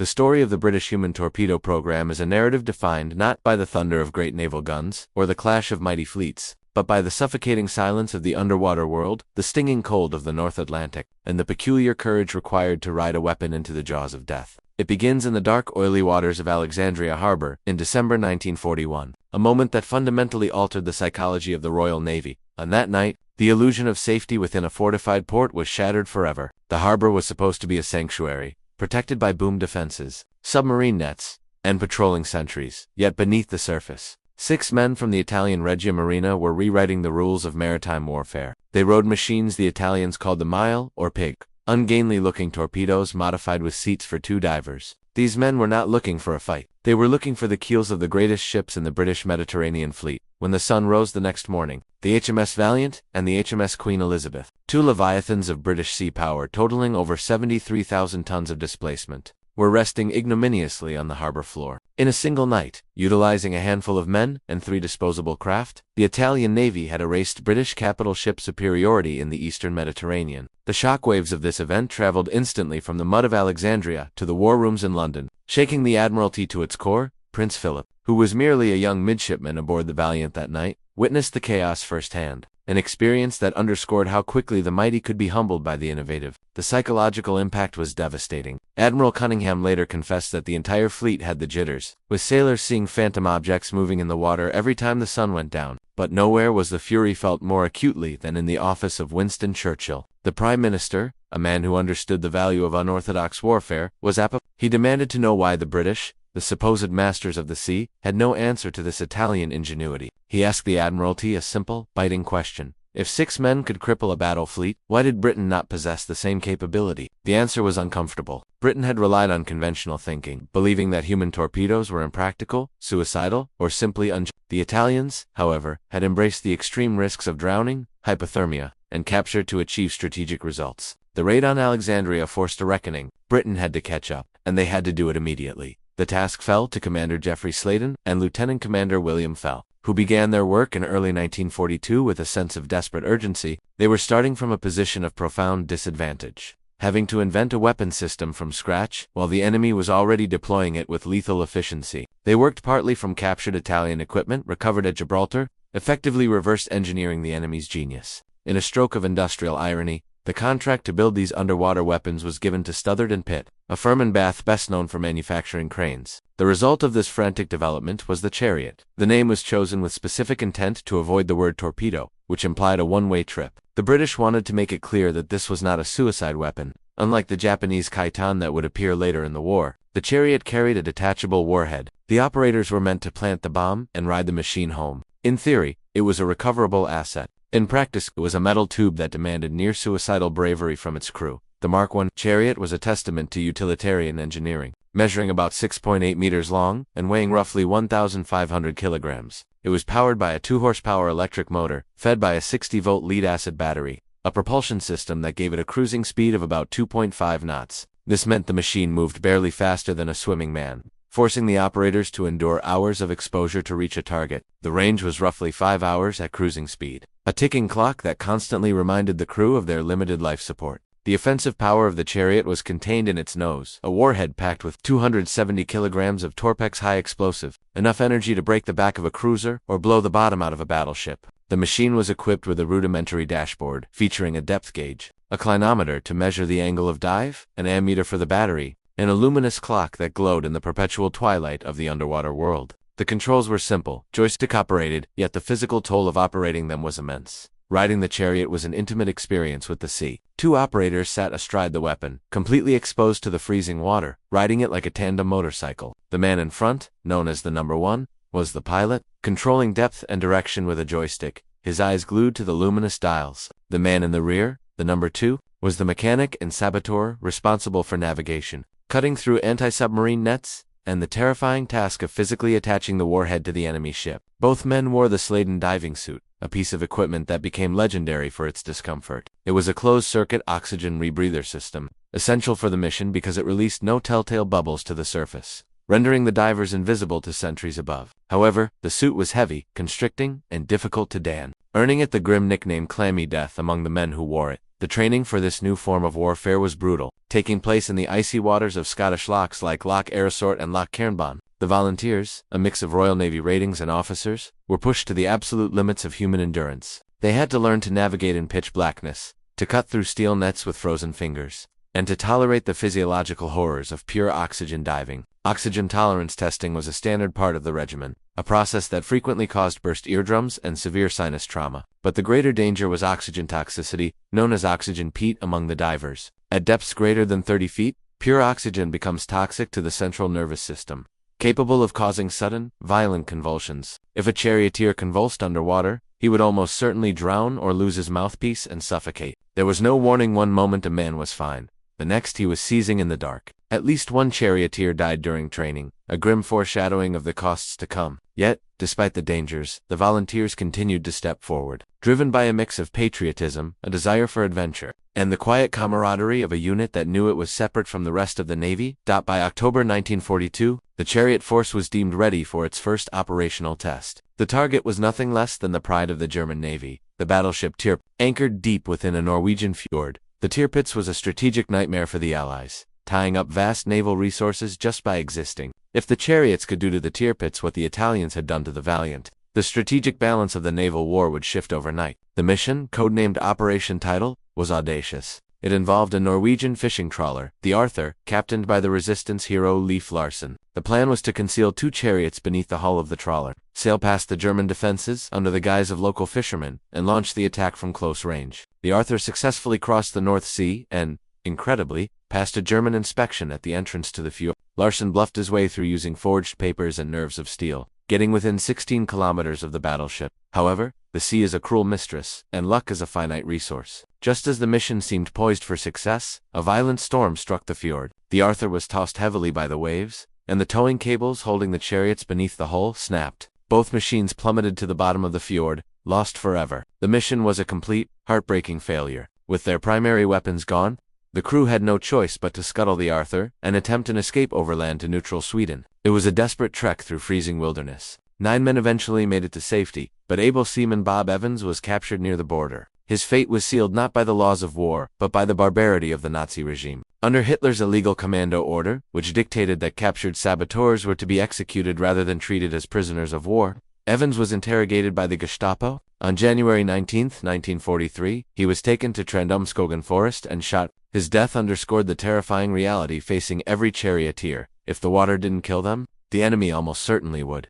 The story of the British human torpedo program is a narrative defined not by the thunder of great naval guns or the clash of mighty fleets, but by the suffocating silence of the underwater world, the stinging cold of the North Atlantic, and the peculiar courage required to ride a weapon into the jaws of death. It begins in the dark, oily waters of Alexandria Harbor in December 1941, a moment that fundamentally altered the psychology of the Royal Navy. On that night, the illusion of safety within a fortified port was shattered forever. The harbor was supposed to be a sanctuary, protected by boom defenses, submarine nets, and patrolling sentries. Yet beneath the surface, 6 men from the Italian Regia Marina were rewriting the rules of maritime warfare. They rode machines the Italians called the Mile, or Pig, ungainly-looking torpedoes modified with seats for 2 divers. These men were not looking for a fight. They were looking for the keels of the greatest ships in the British Mediterranean fleet. When the sun rose the next morning, the HMS Valiant and the HMS Queen Elizabeth, 2 leviathans of British sea power totaling over 73,000 tons of displacement, were resting ignominiously on the harbor floor. In a single night, utilizing a handful of men and 3 disposable craft, the Italian Navy had erased British capital ship superiority in the eastern Mediterranean. The shockwaves of this event traveled instantly from the mud of Alexandria to the war rooms in London, shaking the Admiralty to its core. Prince Philip, who was merely a young midshipman aboard the Valiant that night, witnessed the chaos firsthand, an experience that underscored how quickly the mighty could be humbled by the innovative. The psychological impact was devastating. Admiral Cunningham later confessed that the entire fleet had the jitters, with sailors seeing phantom objects moving in the water every time the sun went down. But nowhere was the fury felt more acutely than in the office of Winston Churchill. The Prime Minister, a man who understood the value of unorthodox warfare, was apathetic. He demanded to know why the British, the supposed masters of the sea, had no answer to this Italian ingenuity. He asked the Admiralty a simple, biting question. If 6 men could cripple a battle fleet, why did Britain not possess the same capability? The answer was uncomfortable. Britain had relied on conventional thinking, believing that human torpedoes were impractical, suicidal, or simply unjust. The Italians, however, had embraced the extreme risks of drowning, hypothermia, and capture to achieve strategic results. The raid on Alexandria forced a reckoning. Britain had to catch up, and they had to do it immediately. The task fell to Commander Geoffrey Sladen and Lieutenant Commander William Fell, who began their work in early 1942 with a sense of desperate urgency. They were starting from a position of profound disadvantage, having to invent a weapon system from scratch while the enemy was already deploying it with lethal efficiency. They worked partly from captured Italian equipment recovered at Gibraltar, effectively reverse engineering the enemy's genius. In a stroke of industrial irony, the contract to build these underwater weapons was given to Stothard and Pitt, a firm in Bath best known for manufacturing cranes. The result of this frantic development was the Chariot. The name was chosen with specific intent to avoid the word torpedo, which implied a one-way trip. The British wanted to make it clear that this was not a suicide weapon. Unlike the Japanese Kaitan that would appear later in the war, the Chariot carried a detachable warhead. The operators were meant to plant the bomb and ride the machine home. In theory, it was a recoverable asset. In practice, it was a metal tube that demanded near-suicidal bravery from its crew. The Mark I Chariot was a testament to utilitarian engineering, measuring about 6.8 meters long and weighing roughly 1,500 kilograms. It was powered by a 2-horsepower electric motor, fed by a 60-volt lead-acid battery, a propulsion system that gave it a cruising speed of about 2.5 knots. This meant the machine moved barely faster than a swimming man, forcing the operators to endure hours of exposure to reach a target. The range was roughly 5 hours at cruising speed, a ticking clock that constantly reminded the crew of their limited life support. The offensive power of the Chariot was contained in its nose, a warhead packed with 270 kilograms of Torpex high explosive, enough energy to break the back of a cruiser or blow the bottom out of a battleship. The machine was equipped with a rudimentary dashboard, featuring a depth gauge, a clinometer to measure the angle of dive, an ammeter for the battery, and a luminous clock that glowed in the perpetual twilight of the underwater world. The controls were simple, joystick-operated, yet the physical toll of operating them was immense. Riding the Chariot was an intimate experience with the sea. 2 operators sat astride the weapon, completely exposed to the freezing water, riding it like a tandem motorcycle. The man in front, known as the number 1, was the pilot, controlling depth and direction with a joystick, his eyes glued to the luminous dials. The man in the rear, the number 2, was the mechanic and saboteur responsible for navigation, cutting through anti-submarine nets, and the terrifying task of physically attaching the warhead to the enemy ship. Both men wore the Sladen diving suit, a piece of equipment that became legendary for its discomfort. It was a closed-circuit oxygen rebreather system, essential for the mission because it released no telltale bubbles to the surface, rendering the divers invisible to sentries above. However, the suit was heavy, constricting, and difficult to don, earning it the grim nickname Clammy Death among the men who wore it. The training for this new form of warfare was brutal, taking place in the icy waters of Scottish lochs like Loch Erisort and Loch Cairnban. The volunteers, a mix of Royal Navy ratings and officers, were pushed to the absolute limits of human endurance. They had to learn to navigate in pitch blackness, to cut through steel nets with frozen fingers, and to tolerate the physiological horrors of pure oxygen diving. Oxygen tolerance testing was a standard part of the regimen, a process that frequently caused burst eardrums and severe sinus trauma. But the greater danger was oxygen toxicity, known as oxygen peat among the divers. At depths greater than 30 feet, pure oxygen becomes toxic to the central nervous system, capable of causing sudden, violent convulsions. If a charioteer convulsed underwater, he would almost certainly drown or lose his mouthpiece and suffocate. There was no warning. One moment a man was fine, the next he was seizing in the dark. At least one charioteer died during training, a grim foreshadowing of the costs to come. Yet, despite the dangers, the volunteers continued to step forward, driven by a mix of patriotism, a desire for adventure, and the quiet camaraderie of a unit that knew it was separate from the rest of the Navy. By October 1942, the Chariot force was deemed ready for its first operational test. The target was nothing less than the pride of the German Navy, the battleship Torpedo, anchored deep within a Norwegian fjord. The Tirpitz was a strategic nightmare for the Allies, tying up vast naval resources just by existing. If the Chariots could do to the Tirpitz what the Italians had done to the Valiant, the strategic balance of the naval war would shift overnight. The mission, codenamed Operation Tidal, was audacious. It involved a Norwegian fishing trawler, the Arthur, captained by the resistance hero Leif Larsen. The plan was to conceal 2 chariots beneath the hull of the trawler, sail past the German defenses under the guise of local fishermen, and launch the attack from close range. The Arthur successfully crossed the North Sea and, incredibly, passed a German inspection at the entrance to the fjord. Larsen bluffed his way through using forged papers and nerves of steel, getting within 16 kilometers of the battleship. However, the sea is a cruel mistress, and luck is a finite resource. Just as the mission seemed poised for success, a violent storm struck the fjord. The Arthur was tossed heavily by the waves, and the towing cables holding the chariots beneath the hull snapped. Both machines plummeted to the bottom of the fjord, lost forever. The mission was a complete, heartbreaking failure. With their primary weapons gone, the crew had no choice but to scuttle the Arthur and attempt an escape overland to neutral Sweden. It was a desperate trek through freezing wilderness. 9 men eventually made it to safety, but able seaman Bob Evans was captured near the border. His fate was sealed not by the laws of war, but by the barbarity of the Nazi regime. Under Hitler's illegal commando order, which dictated that captured saboteurs were to be executed rather than treated as prisoners of war, Evans was interrogated by the Gestapo. On January 19, 1943, he was taken to Trandumskogen Forest and shot. His death underscored the terrifying reality facing every charioteer. If the water didn't kill them, the enemy almost certainly would.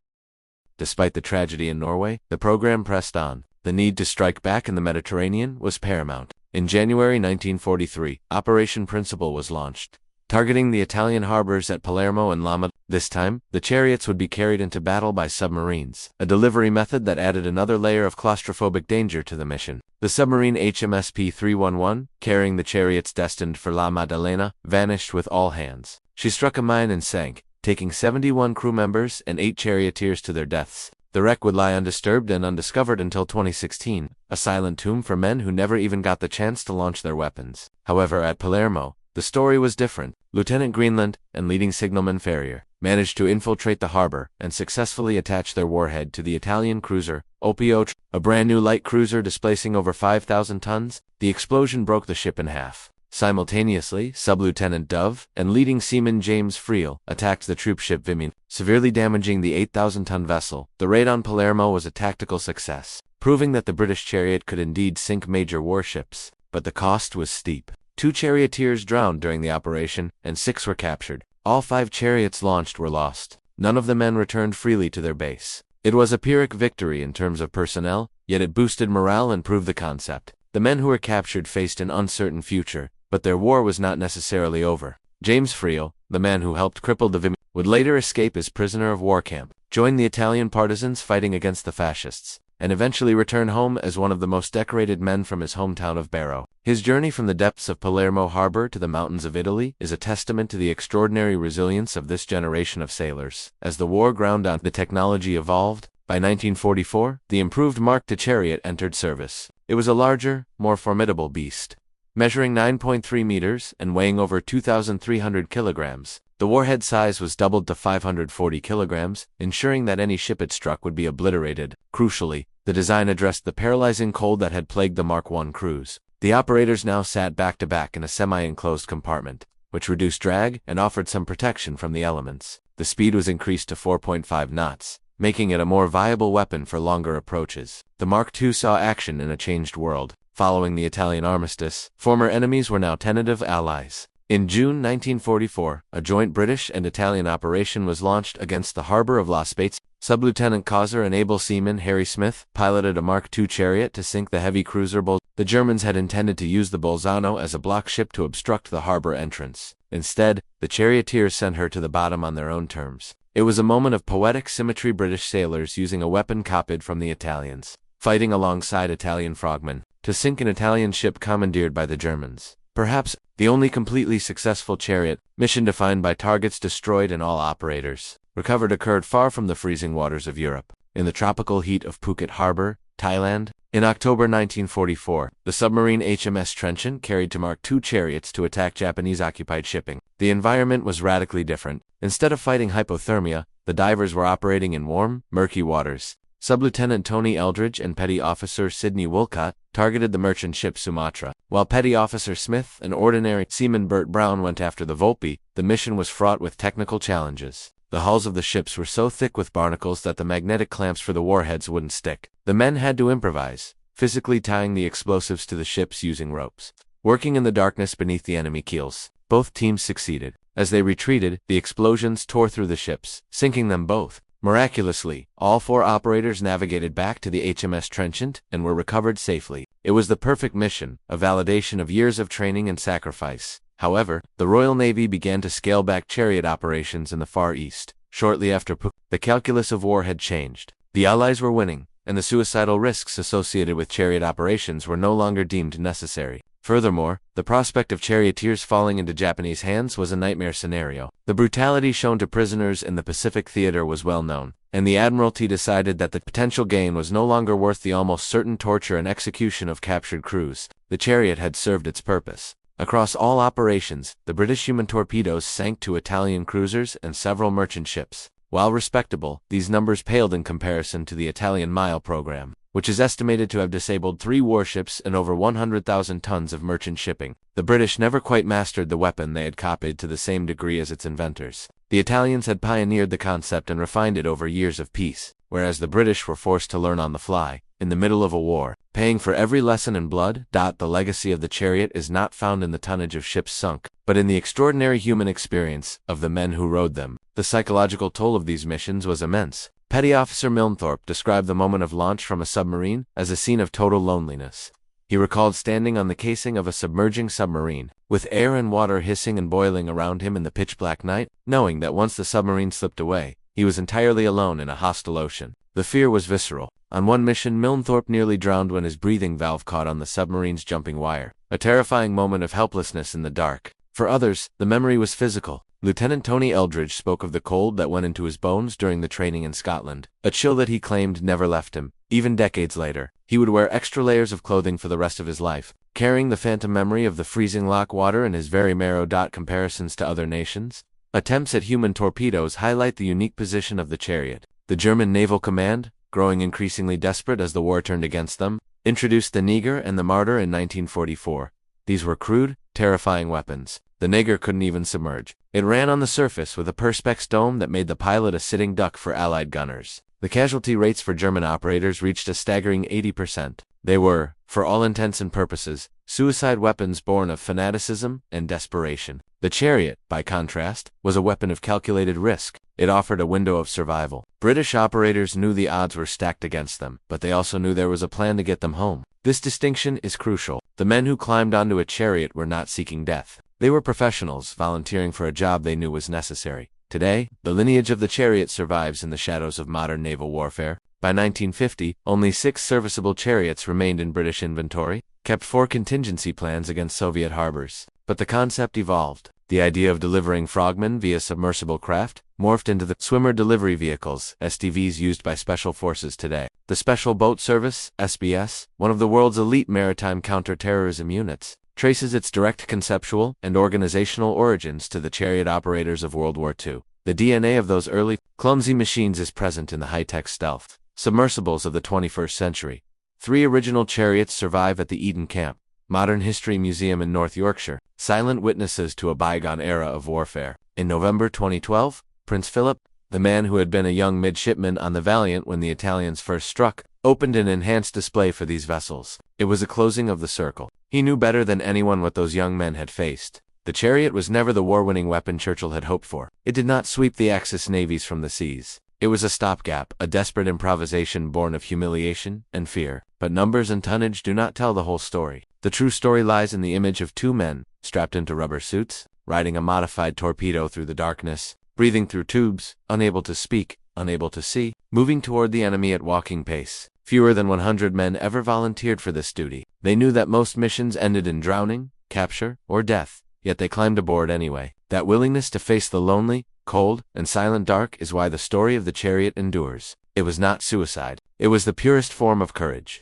Despite the tragedy in Norway, the program pressed on. The need to strike back in the Mediterranean was paramount. In January 1943, Operation Principle was launched, targeting the Italian harbors at Palermo and Lama. This time, the chariots would be carried into battle by submarines, a delivery method that added another layer of claustrophobic danger to the mission. The submarine HMS P-311, carrying the chariots destined for La Maddalena, vanished with all hands. She struck a mine and sank, taking 71 crew members and 8 charioteers to their deaths. The wreck would lie undisturbed and undiscovered until 2016, a silent tomb for men who never even got the chance to launch their weapons. However, at Palermo, the story was different. Lieutenant Greenland and leading signalman Ferrier managed to infiltrate the harbor and successfully attach their warhead to the Italian cruiser Opio, a brand new light cruiser displacing over 5,000 tons. The explosion broke the ship in half. Simultaneously, Sub-Lieutenant Dove and leading seaman James Friel attacked the troopship Vimian, severely damaging the 8,000-ton vessel. The raid on Palermo was a tactical success, proving that the British Chariot could indeed sink major warships, but the cost was steep. 2 charioteers drowned during the operation, and 6 were captured. All 5 chariots launched were lost. None of the men returned freely to their base. It was a Pyrrhic victory in terms of personnel, yet it boosted morale and proved the concept. The men who were captured faced an uncertain future, but their war was not necessarily over. James Friel, the man who helped cripple the Vimian, would later escape as prisoner of war camp, join the Italian partisans fighting against the fascists, and eventually return home as one of the most decorated men from his hometown of Barrow. His journey from the depths of Palermo harbor to the mountains of Italy is a testament to the extraordinary resilience of this generation of sailors. As the war ground on, the technology evolved. By 1944, the improved Mark II Chariot entered service. It was a larger, more formidable beast, measuring 9.3 meters and weighing over 2,300 kilograms. The warhead size was doubled to 540 kilograms, ensuring that any ship it struck would be obliterated. Crucially, the design addressed the paralyzing cold that had plagued the Mark I crews. The operators now sat back-to-back in a semi-enclosed compartment, which reduced drag and offered some protection from the elements. The speed was increased to 4.5 knots, making it a more viable weapon for longer approaches. The Mark II saw action in a changed world. Following the Italian armistice, former enemies were now tentative allies. In June 1944, a joint British and Italian operation was launched against the harbor of La Spezia. Sub-Lieutenant Causer and able seaman Harry Smith piloted a Mark II Chariot to sink the heavy cruiser Bolzano. The Germans had intended to use the Bolzano as a block ship to obstruct the harbor entrance. Instead, the charioteers sent her to the bottom on their own terms. It was a moment of poetic symmetry, British sailors using a weapon copied from the Italians, fighting alongside Italian frogmen to sink an Italian ship commandeered by the Germans. Perhaps the only completely successful Chariot mission defined by targets destroyed and all operators recovered occurred far from the freezing waters of Europe, in the tropical heat of Phuket Harbor, Thailand. In October 1944, the submarine HMS Trenchant carried two Mark II Chariots to attack Japanese-occupied shipping. The environment was radically different. Instead of fighting hypothermia, the divers were operating in warm, murky waters. Sub-Lieutenant Tony Eldridge and Petty Officer Sidney Wolcott targeted the merchant ship Sumatra, while Petty Officer Smith and ordinary seaman Bert Brown went after the Volpe. The mission was fraught with technical challenges. The hulls of the ships were so thick with barnacles that the magnetic clamps for the warheads wouldn't stick. The men had to improvise, physically tying the explosives to the ships using ropes. Working in the darkness beneath the enemy keels, both teams succeeded. As they retreated, the explosions tore through the ships, sinking them both. Miraculously, all four operators navigated back to the HMS Trenchant and were recovered safely. It was the perfect mission, a validation of years of training and sacrifice. However, the Royal Navy began to scale back Chariot operations in the Far East. Shortly after Phuket, the calculus of war had changed. The Allies were winning, and the suicidal risks associated with Chariot operations were no longer deemed necessary. Furthermore, the prospect of charioteers falling into Japanese hands was a nightmare scenario. The brutality shown to prisoners in the Pacific theater was well known, and the Admiralty decided that the potential gain was no longer worth the almost certain torture and execution of captured crews. The Chariot had served its purpose. Across all operations, the British human torpedoes sank two Italian cruisers and several merchant ships. While respectable, these numbers paled in comparison to the Italian Mile program, which is estimated to have disabled 3 warships and over 100,000 tons of merchant shipping. The British never quite mastered the weapon they had copied to the same degree as its inventors. The Italians had pioneered the concept and refined it over years of peace, whereas the British were forced to learn on the fly, in the middle of a war, paying for every lesson in blood. The legacy of the Chariot is not found in the tonnage of ships sunk, but in the extraordinary human experience of the men who rowed them. The psychological toll of these missions was immense. Petty Officer Milnthorpe described the moment of launch from a submarine as a scene of total loneliness. He recalled standing on the casing of a submerging submarine, with air and water hissing and boiling around him in the pitch-black night, knowing that once the submarine slipped away, he was entirely alone in a hostile ocean. The fear was visceral. On one mission, Milnthorpe nearly drowned when his breathing valve caught on the submarine's jumping wire, a terrifying moment of helplessness in the dark. For others, the memory was physical. Lieutenant Tony Eldridge spoke of the cold that went into his bones during the training in Scotland, a chill that he claimed never left him. Even decades later, he would wear extra layers of clothing for the rest of his life, carrying the phantom memory of the freezing lock water in his very marrow. Comparisons to other nations. Attempts at human torpedoes highlight the unique position of the Chariot. The German Naval Command, growing increasingly desperate as the war turned against them, introduced the Neger and the Martyr in 1944. These were crude, terrifying weapons. The Neger couldn't even submerge. It ran on the surface with a perspex dome that made the pilot a sitting duck for Allied gunners. The casualty rates for German operators reached a staggering 80%. They were, for all intents and purposes, suicide weapons born of fanaticism and desperation. The Chariot, by contrast, was a weapon of calculated risk. It offered a window of survival. British operators knew the odds were stacked against them, but they also knew there was a plan to get them home. This distinction is crucial. The men who climbed onto a Chariot were not seeking death. They were professionals, volunteering for a job they knew was necessary. Today, the lineage of the Chariot survives in the shadows of modern naval warfare. By 1950, only 6 serviceable Chariots remained in British inventory, kept 4 contingency plans against Soviet harbors. But the concept evolved. The idea of delivering frogmen via submersible craft morphed into the swimmer delivery vehicles, SDVs, used by special forces today. The Special Boat Service, SBS, one of the world's elite maritime counter-terrorism units, traces its direct conceptual and organizational origins to the Chariot operators of World War II. The DNA of those early, clumsy machines is present in the high-tech stealth submersibles of the 21st century. 3 original Chariots survive at the Eden camp, Modern History Museum in North Yorkshire, silent witnesses to a bygone era of warfare. In November 2012, Prince Philip, the man who had been a young midshipman on the Valiant when the Italians first struck, opened an enhanced display for these vessels. It was a closing of the circle. He knew better than anyone what those young men had faced. The Chariot was never the war-winning weapon Churchill had hoped for. It did not sweep the Axis navies from the seas. It was a stopgap, a desperate improvisation born of humiliation and fear. But numbers and tonnage do not tell the whole story. The true story lies in the image of two men, strapped into rubber suits, riding a modified torpedo through the darkness, breathing through tubes, unable to speak, unable to see, moving toward the enemy at walking pace. Fewer than 100 men ever volunteered for this duty. They knew that most missions ended in drowning, capture, or death, yet they climbed aboard anyway. That willingness to face the lonely, cold, and silent dark is why the story of the Chariot endures. It was not suicide. It was the purest form of courage.